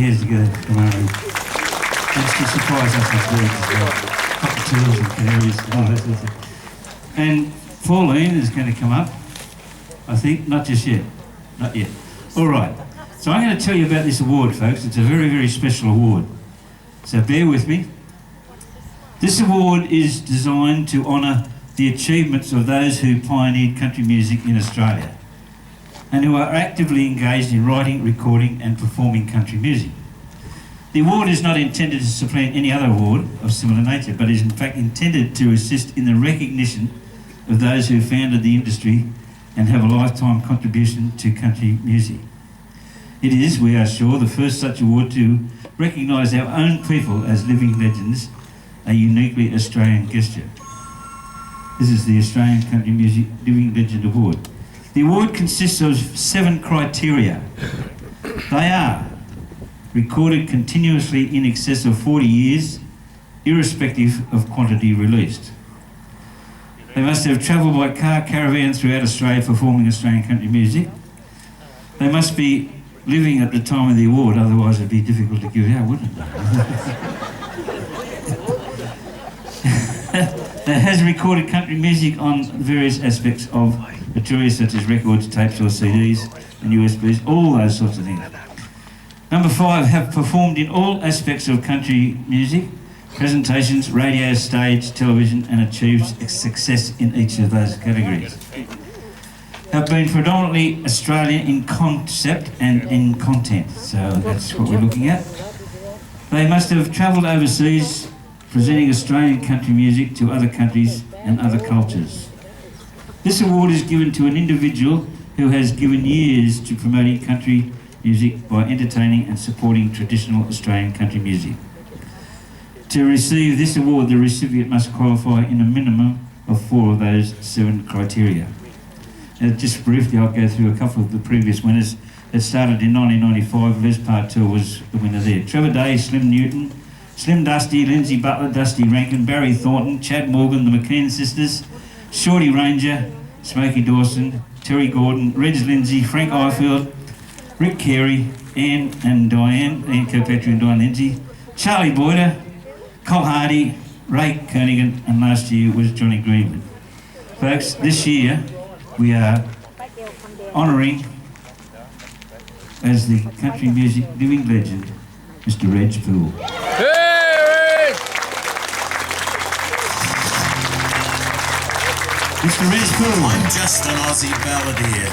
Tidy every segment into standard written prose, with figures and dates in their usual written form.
your hands together. Come on. That's to surprise us as birds as well. Cockatoos and canaries and all that sort of thing. And Pauline is going to come up, I think. Not just yet. Not yet. All right. So I'm going to tell you about this award, folks. It's a very, very special award. So bear with me. This award is designed to honour the achievements of those who pioneered country music in Australia and who are actively engaged in writing, recording and performing country music. The award is not intended to supplant any other award of similar nature, but is in fact intended to assist in the recognition of those who founded the industry and have a lifetime contribution to country music. It is, we are sure, the first such award to recognise our own people as living legends, a uniquely Australian gesture. This is the Australian Country Music Living Legend Award. The award consists of 7 criteria. They are recorded continuously in excess of 40 years, irrespective of quantity released. They must have travelled by car caravan throughout Australia performing Australian country music. They must be living at the time of the award, otherwise it'd be difficult to give out, wouldn't it? It has recorded country music on various aspects of material such as records, tapes or CDs and USBs, all those sorts of things. Number 5, have performed in all aspects of country music, presentations, radio, stage, television and achieved success in each of those categories. Have been predominantly Australian in concept and in content, so that's what we're looking at. They must have travelled overseas presenting Australian country music to other countries and other cultures. This award is given to an individual who has given years to promoting country music by entertaining and supporting traditional Australian country music. To receive this award, the recipient must qualify in a minimum of 4 of those 7 criteria. Just briefly, I'll go through a couple of the previous winners. It started in 1995, Les Partour was the winner there. Trevor Day, Slim Newton, Slim Dusty, Lindsay Butler, Dusty Rankin, Barry Thornton, Chad Morgan, the McKean Sisters, Shorty Ranger, Smoky Dawson, Terry Gordon, Reg Lindsay, Frank Ifield, Rick Carey, Anne and Dianne, Kirkpatrick and Dianne Lindsay, Charlie Boyter, Col Hardy, Ray Kernaghan, and last year was Johnny Greenwood. Folks, this year we are honouring as the country music living legend, Mr. Reg Poole. Mr. Reg Poole. I'm just an Aussie balladeer,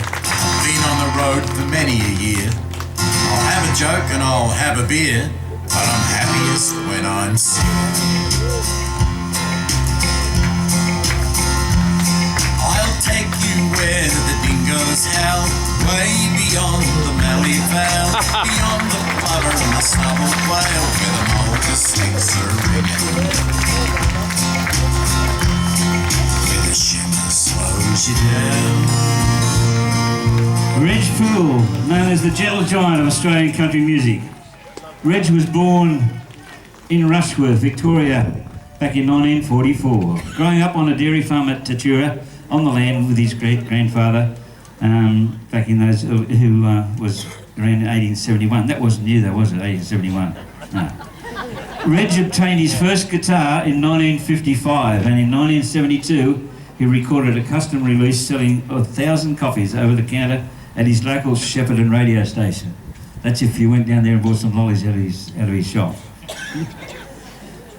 been on the road for many a year. I'll have a joke and I'll have a beer, but I'm happiest when I'm singing. I'll take you where the dingoes howl, way beyond the Mallee Vale, beyond the blubber and the snubble whale, where the mulga snakes are ringing. The shimmer slows you down. Reg Poole, known as the gentle giant of Australian country music. Reg was born in Rushworth, Victoria, back in 1944. Growing up on a dairy farm at Tatura, on the land with his great-grandfather, back in those, who was around 1871. That wasn't new though, was it, 1871? No. Reg obtained his first guitar in 1955, and in 1972 he recorded a custom release selling 1,000 copies over the counter at his local Shepparton radio station. That's if you went down there and bought some lollies out of his shop.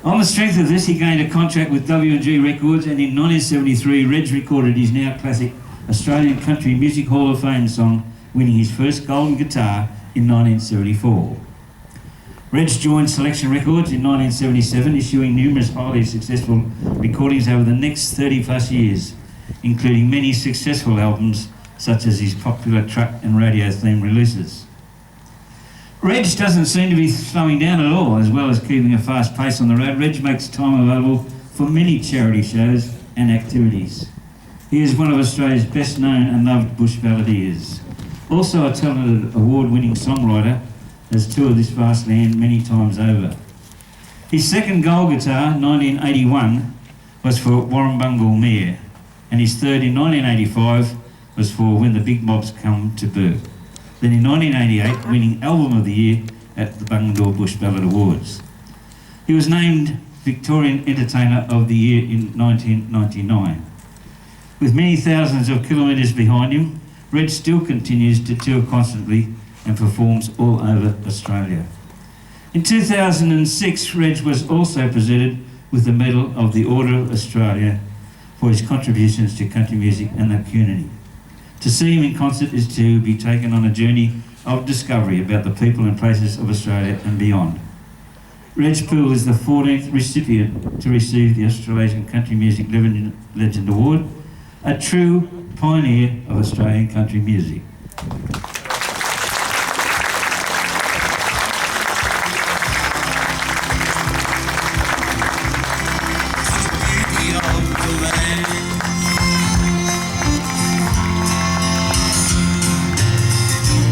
On the strength of this, he gained a contract with W&G Records, and in 1973 Reg recorded his now classic Australian Country Music Hall of Fame song, winning his first golden guitar in 1974. Reg joined Selection Records in 1977, issuing numerous highly successful recordings over the next 30 plus years, including many successful albums such as his popular truck and radio theme releases. Reg doesn't seem to be slowing down at all, as well as keeping a fast pace on the road. Reg makes time available for many charity shows and activities. He is one of Australia's best known and loved bush balladeers. Also a talented award-winning songwriter, has toured this vast land many times over. His second gold guitar, 1981, was for Warrumbungle Mere, and his third in 1985 was for When the Big Mobs Come to Birth. Then in 1988, winning Album of the Year at the Bungendore Bush Ballad Awards. He was named Victorian Entertainer of the Year in 1999. With many thousands of kilometres behind him, Reg still continues to tour constantly and performs all over Australia. In 2006, Reg was also presented with the Medal of the Order of Australia for his contributions to country music and the community. To see him in concert is to be taken on a journey of discovery about the people and places of Australia and beyond. Reg Poole is the 14th recipient to receive the Australian Country Music Legend Award, a true pioneer of Australian country music.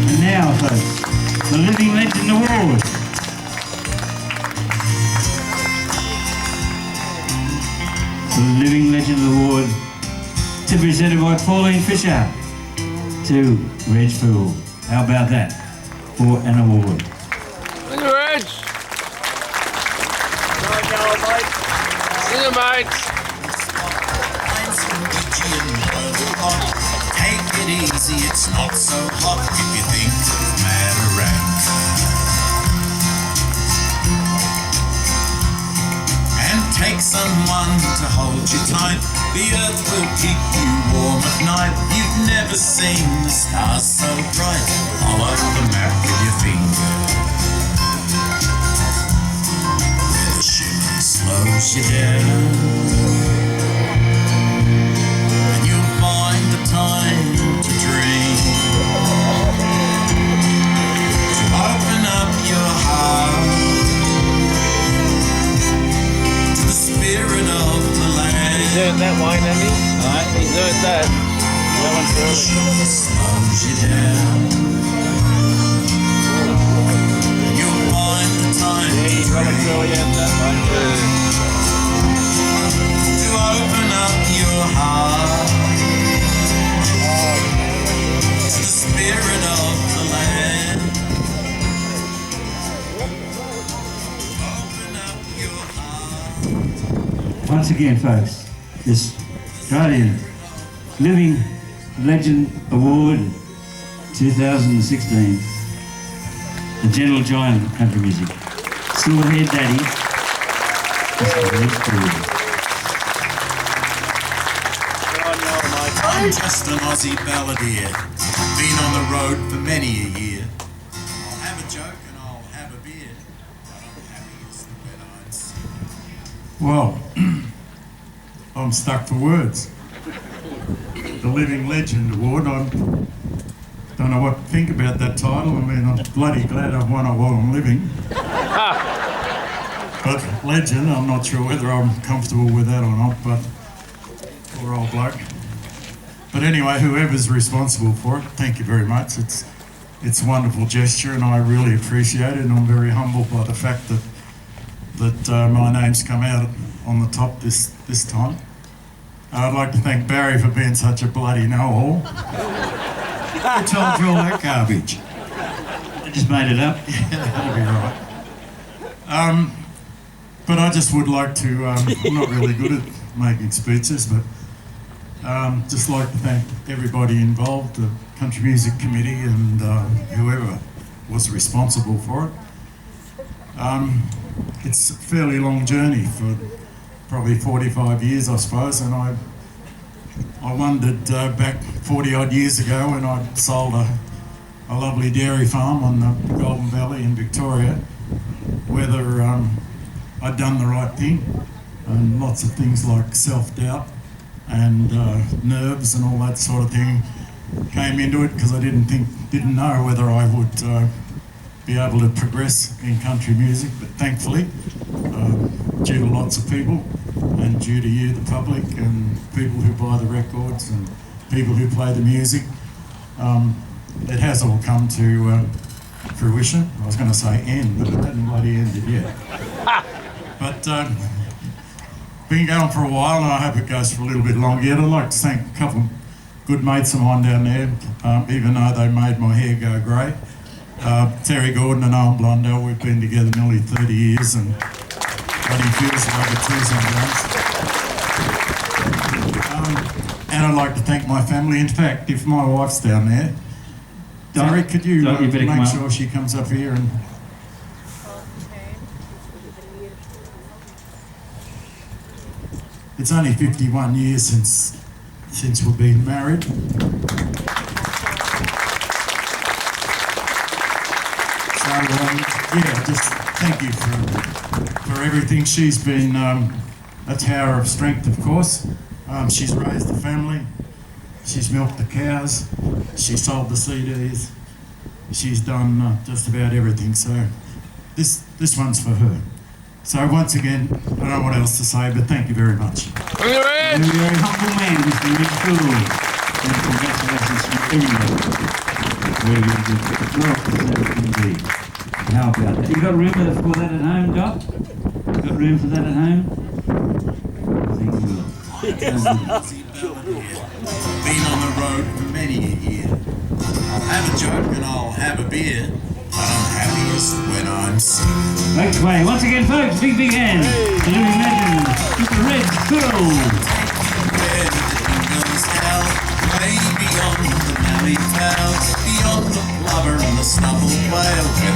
And now, folks, the Living Legend Award. The Living Legend Award to be presented by Pauline Fisher to Reg Poole. How about that for an award? Thank you, Reg. See you, mate. Take it easy, it's not so hot if you think of Matarang. And take someone to hold you tight. The earth will keep you warm at night. You've never seen the stars so bright. Follow the map with your finger. Where the shimmer slows you down, and you'll find the time to dream, to open up your heart to the spirit of the land. He's doing that wine, Andy. Alright, he's doing that. That one's The early. shimmer slows you down, and you'll find the time Yeah, to you've got to dream, throw in that one too. to open up your heart to the spirit of the land. Open up your heart. Once again, folks, this Australian Living Legend Award 2016, the gentle giant of country music, Silverhead Daddy, Mr. Reg Poole. I'm just an Aussie balladeer, been on the road for many a year. I'll have a joke and I'll have a beer, but I'm happy as the wet-eyed sea. Well, I'm stuck for words. The Living Legend Award, I don't know what to think about that title. I mean, I'm bloody glad I've won it while I'm living. But legend, I'm not sure whether I'm comfortable with that or not, but poor old bloke. But anyway, whoever's responsible for it, thank you very much. It's a wonderful gesture and I really appreciate it, and I'm very humbled by the fact that my name's come out on the top this time. I'd like to thank Barry for being such a bloody know-all. I told you all that garbage. I just made it up. Yeah, that'll be right. But I just would like to, I'm not really good at making speeches, but just like to thank everybody involved, the Country Music Committee and whoever was responsible for it. It's a fairly long journey for probably 45 years, I suppose, and I wondered back 40 odd years ago when I sold a lovely dairy farm on the Golden Valley in Victoria, whether I'd done the right thing, and lots of things like self-doubt and nerves and all that sort of thing came into it, because I didn't know whether I would be able to progress in country music. But thankfully, due to lots of people and due to you, the public, and people who buy the records and people who play the music, it has all come to fruition. I was going to say end, but it hasn't bloody ended yet. But been going for a while, and I hope it goes for a little bit longer yet. I'd like to thank a couple of good mates of mine down there, even though they made my hair go grey. Terry Gordon and Owen Blundell, we've been together nearly 30 years and bloody feels like it too sometimes. And I'd like to thank my family. In fact, if my wife's down there, Terry, could you make sure she comes up here and... It's only 51 years since we've been married. So yeah, just thank you for everything. She's been a tower of strength, of course. She's raised the family. She's milked the cows. She sold the CDs. She's done just about everything. So this one's for her. So once again, I don't know what else to say, but thank you very much. You're a very humble man, Mr. Reg Poole. And congratulations from everyone. Very, very good. Well deserved indeed. How about that? You got room for that at home, Doc? You got room for that at home? I think you will. Been on the road for many a year. I'll have a joke and I'll have a beer, but I'm happiest when I'm sick. Okay, once again, folks, big hand. To living legend, Mr. Reg Poole. Where the dingoes howl, way beyond the mallee fowl, beyond the blubber and the snubble whale, where